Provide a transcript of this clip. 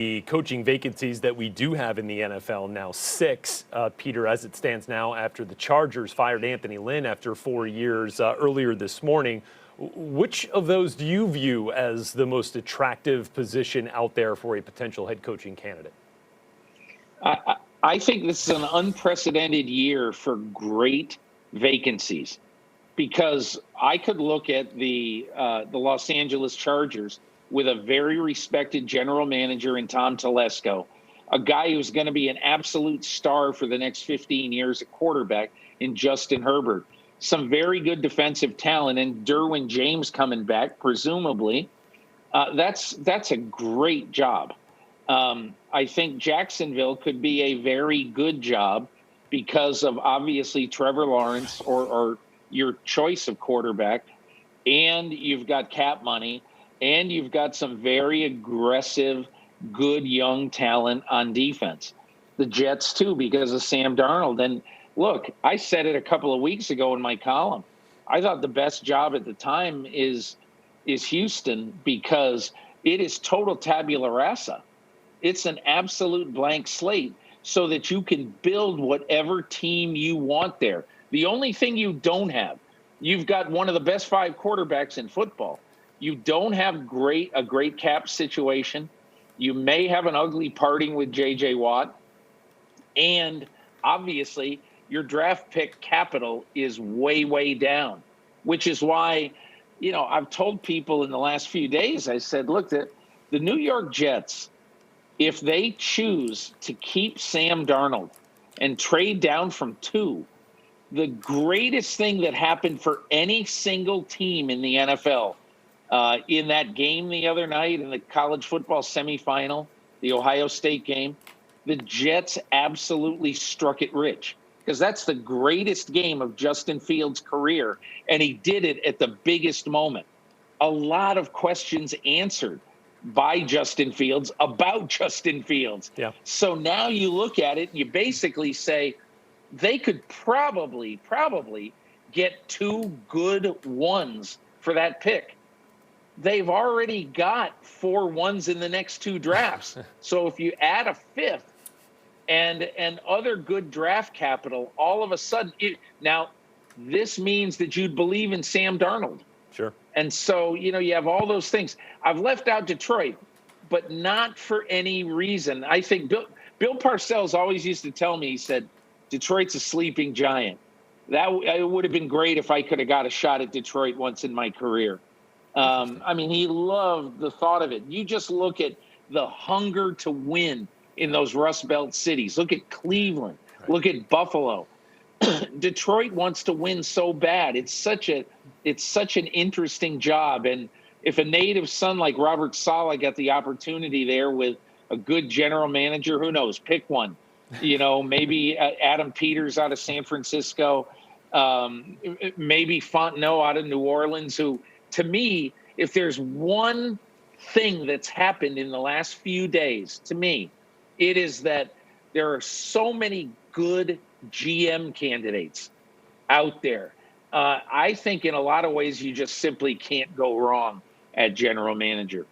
the coaching vacancies that we do have in the NFL now, 6, Peter, as it stands now, after the Chargers fired Anthony Lynn after 4 years earlier this morning. Which of those do you view as the most attractive position out there for a potential head coaching candidate? I think this is an unprecedented year for great vacancies, because I could look at the Los Angeles Chargers with a very respected general manager in Tom Telesco, a guy who's going to be an absolute star for the next 15 years at quarterback in Justin Herbert. Some very good defensive talent, and Derwin James coming back, presumably. That's a great job. I think Jacksonville could be a very good job because of obviously Trevor Lawrence or your choice of quarterback, and you've got cap money, and you've got some very aggressive, good young talent on defense. The Jets too, because of Sam Darnold. And look, I said it a couple of weeks ago in my column. I thought the best job at the time is Houston, because it is total tabula rasa. It's an absolute blank slate so that you can build whatever team you want there. The only thing you don't have, you've got one of the best 5 quarterbacks in football. You don't have a great cap situation. You may have an ugly parting with J.J. Watt. And obviously, your draft pick capital is way, way down, which is why, I've told people in the last few days, I said, look, the New York Jets, if they choose to keep Sam Darnold and trade down from 2, the greatest thing that happened for any single team in the NFL in that game the other night in the college football semifinal, the Ohio State game, the Jets absolutely struck it rich, because that's the greatest game of Justin Fields' career, and he did it at the biggest moment. A lot of questions answered by Justin Fields about Justin Fields. Yeah. So now you look at it and you basically say they could probably get 2 good ones for that pick. They've already got 4 ones in the next 2 drafts. So if you add a 5th and other good draft capital, all of a sudden, now this means that you'd believe in Sam Darnold. Sure. And so, you have all those things. I've left out Detroit, but not for any reason. I think Bill Parcells always used to tell me, he said, Detroit's a sleeping giant. It would have been great if I could have got a shot at Detroit once in my career. He loved the thought of it. You just look at the hunger to win in those Rust Belt cities. Look at Cleveland. Right. Look at Buffalo. Detroit wants to win so bad. It's such an interesting job. And if a native son like Robert Saleh got the opportunity there with a good general manager, who knows? Pick one. Maybe Adam Peters out of San Francisco, maybe Fontenot out of New Orleans, who, to me, if there's one thing that's happened in the last few days, to me, it is that there are so many good GM candidates out there. I think in a lot of ways you just simply can't go wrong at general manager.